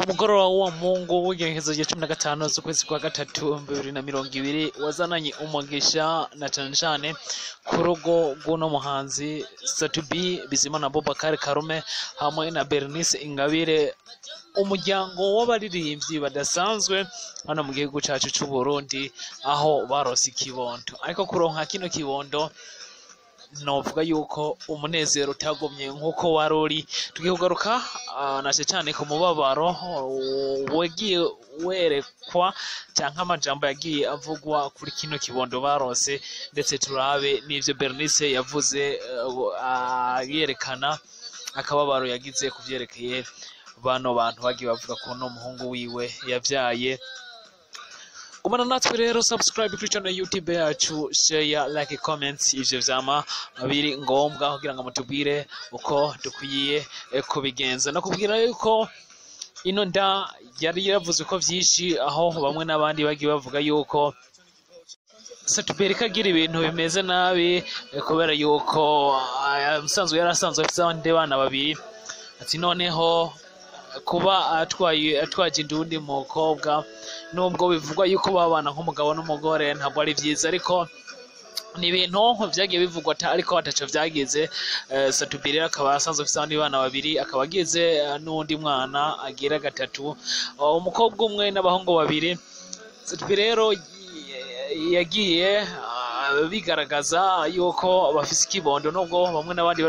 Umugoroba wa Mungu w'igenekerezo rya 15 z'ukwezi kwa gatatu 2020 wazananye umugisha na cane ku rugo rw'uno muhanzi Satubi Bizimana Boubacar Karume hamwe na Bernice Ingabire, umuryango w'abaririmbyi badasanzwe hano mu gihugu cacu c'u Burundi, aho barose ikibondo. Ariko kuronka kino kibondo novuga yuko umunezero utagumye nkuko waruri. Tugiye kugaruka naje cyane ku mubabaro wagiye werekwa canke amajambo yagiye avugwa kuri kino kibondo barose, ndetse turabe n'ivyo Bernice yavuze yerekana akababaro yagize kuvyerekeye bano bantu bagiye bavuga ko no muhungu wiwe yavyaye. Kumana natwe rero, subscribe kuri channel YouTube yacu, share, like, comments, ivyo vyama biri ngombwa kugira ngo mutubwire uko dukwiye kubigenza. Nakubwira yuko ino nda yari yavuze ko vyinshi, aho bamwe n'abandi bagiye bavuga yuko Satubi kagira ibintu bimeze nabi kubera yuko musanzwe yarasanzwe afite abandi bana babiri, ati noneho kuba atwaje indundi mukobwa, nubwo bivugwa yuko babana nk'umugabo n'umugore ntabwo ari vyiza, ariko ni ibintu vyagiye bivugwa ariko ataco vyagize. Satubi rero akaba asanzwe afite abandi bana babiri, akaba agize n'undi mwana agira gatatu, umukobwa umwe n'abahungu babiri. Satubi rero yagiye bigaragaza yuko bafise ikibondo, nubwo bamwe n'abandi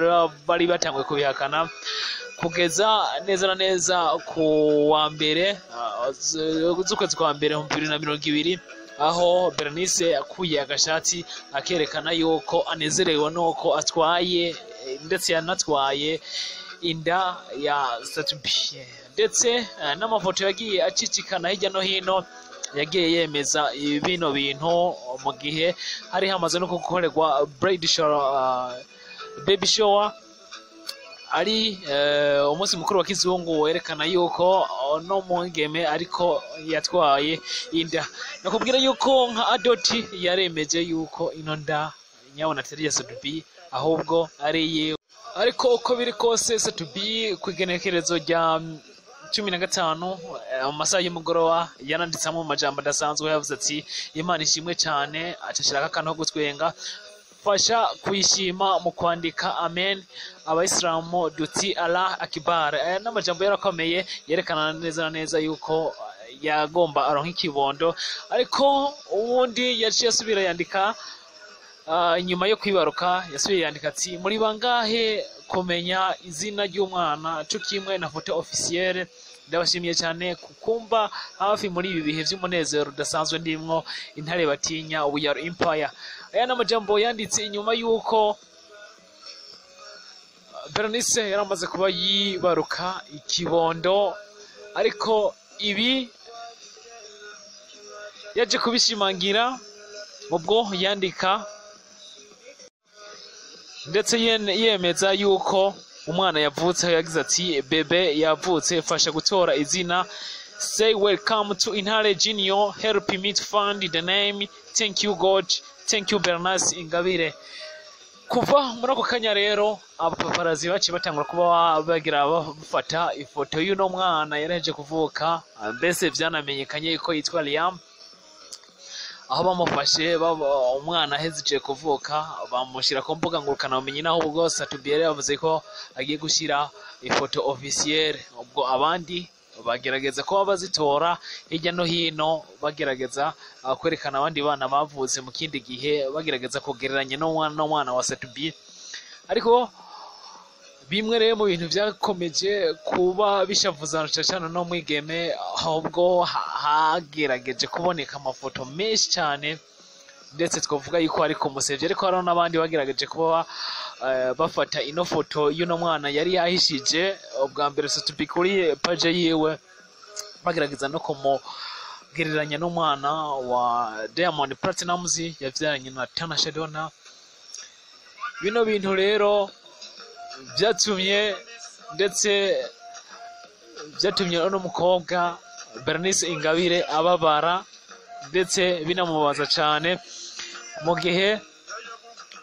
bari batanguye kubihakana, kugeza neza na neza ku wa mbere z'ukwezi kwa mbere 2020, aho Bernice akuye agashati akerekana yuko anezerewe nuko atwaye ndetse yanatwaye inda ya Satubi, ndetse n'amafoto yagiye acicikana hirya no hino yagiye yemeza bino bintu, mu gihe hari hamaze no gukorerwa baby shower, ari umunsi mukuru wa kizungu werekana yuko no mwigeme ariko yatwaye inda. Nakubwira yuko nka Adoti yaremeje yuko ino nda nyabona atari ya Satubi ahubwo ari yewe. Ariko uko biri kose, Satubi kwigenekerezo rya 15 mu masaha y'umugoroba yananditsamo amajambo adasanzwe, yavuze ati Imana ishimwe cyane, acashiraka akantu ko gutwenga, fasha kuyishima mu kwandika amen, abayisilamu duti Allah akibar. Aya n'amajambo yarakomeye yerekana neza na neza yuko yagomba aronka ikibondo. Ariko ubundi yaciye asubira yandika nyuma yo kwibaruka, yasubiye yandika ati muri bangahe kumenya izina ry'umwana cyo kimwe na foto officielle. Ndabashimiye cyane kukumba hafi muri ibi bihe by'umunezero udasanzwe ndimwo, intare batinya, we are empire. Aya n'amajambo yanditse inyuma yuko Bernice yaramaze kuba yibaruka ikibondo, ariko ibi yaje kubishimangira mubwo yandika, ndetse yemeza yuko umwana yavutse. Yagize ati bebe yavutse, fasha gutora izina, say welcome to Intare Junior, help me to find the name, thank you God, thank you Bernice Ingabire. Kuva muri ako kanya rero abapaparazi baciye batangura kuba bagira bafata ifoto y'uno mwana yaraje kuvuka, mbese vyanamenyekanye yuko yitwa Liam, aho bamufashe umwana ahejeje kuvuka bamushira ku mbuga ngurukana bumenyi, naho ubwo Satubi yavuze ko agiye gushira ifoto officielle. Ubwo abandi bagerageza ko bazitora hirya no hino, bagerageza kwerekana abandi bana bavutse mu kindi gihe, bagerageza kugereranya n'umwana wa Satubi. Ariko bimwe rero mu bintu vyakomeje kuba bishavuza cyane no mwigeme, ahubwo hagerageje kuboneka amafoto menshi cyane, ndetse twavuga yuko ari kumusevye. Ariko hari n'abandi bagerageje kuba bafata ino foto y'uno mwana yari yahishije ubwa mbere Satubi kuri page yiwe, bagerageza no kumugereranya n'umwana wa Diamond Platnumz yavyaranye na Tanasha Donna. Bino bintu rero vyatumye uno mukobwa Bernice Ingabire ababara, ndetse binamubaza cyane, mu gihe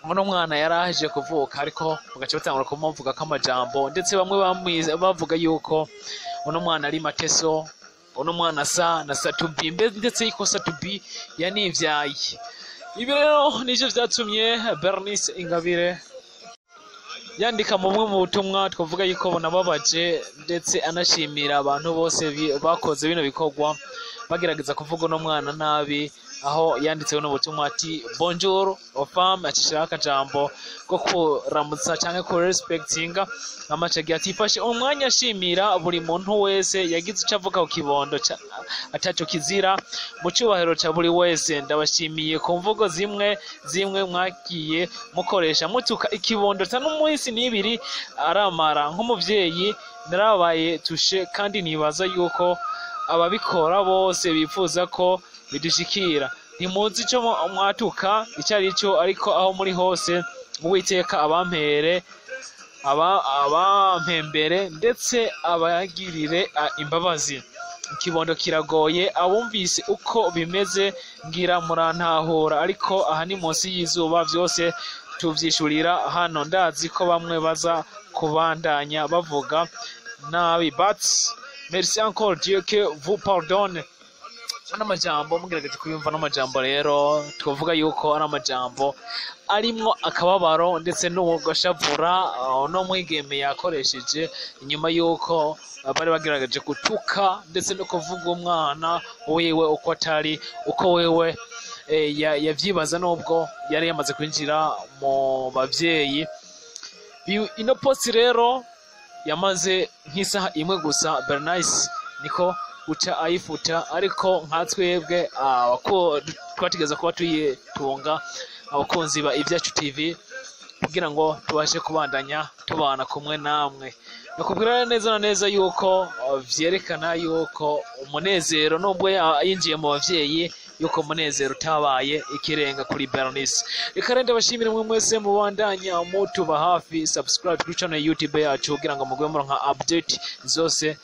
uno mwana yaraje kuvuka, ariko bagaca batangura kumuvuga ko amajambo, ndetse bamwe bavuga yuko uno mwana ari Mateso, uno mwana asa na Satubi, ndetse iko Satubi yanivyaye. Ibi rero nivyo vyatumye Bernice Ingabire yandika mu bumwe mu butumwa twavuga yuko bonababaje, ndetse anashimira abantu bose bakoze bino bikorwa bagerageza kuvuga uno mwana nabi, aho yanditse no butumwa ati bonjour aux femmes, akishaka jambo ko kuramutsa canke ko respectinga amacagi atifashe umwanya ashimira buri muntu wese yagize ico avuga ku kibondo ataco kizira mu cyubahiro ca buri wese. Ndabashimiye ku mvugo zimwe mwagiye mukoresha mutuka ikibondo n'umunsi n'ibiri aramara. Nk'umuvyeyi narabaye tushe, kandi nibaza yuko ababikora bose bifuza ko bidushikira. Ntimuzi ico mwatuka icyo ari cyo, ariko aho muri hose Uwiteka abampembere ndetse abagirire imbabazi. Ikibondo kiragoye, abumvise uko bimeze ngira murantahura, ariko aha ni munsi y'izuba byose tuvyishurira hano. Ndazi ko bamwe baza kubandanya bavuga nabi, but merci encore, Dieu que vous pardonne. Ano majambo mugerageje kuyumva n'amajambo rero twavuga yuko ari amajambo arimwo akababaro ndetse n'ugashavura no mwigeme yakoresheje inyuma yuko bari bagerageje gutuka ndetse no kuvuga umwana wewe uko atari, uko wewe yavyibaza nubwo yari yamaze kwinjira mu bavyeyi. Ino post rero yamaze nk'isaha imwe gusa, Bernice niko uca ayifuta, ariko nka twebwe twategeza kuba tuyitunga abakunzi ba Ivyacu TV kugira ngo tubashe kubandanya tubana kumwe namwe. Nakubwira neza na neza yuko vyerekana yuko umunezero nubwo yinjiye mu bavyeyi yuko umunezero utabaye ikirenga kuri Bernice. Reka rende bashimire mwe mwese mubandanya mutuba hafi, subscribe kuri channel YouTube yacu kugira ngo mugwe muronka update zose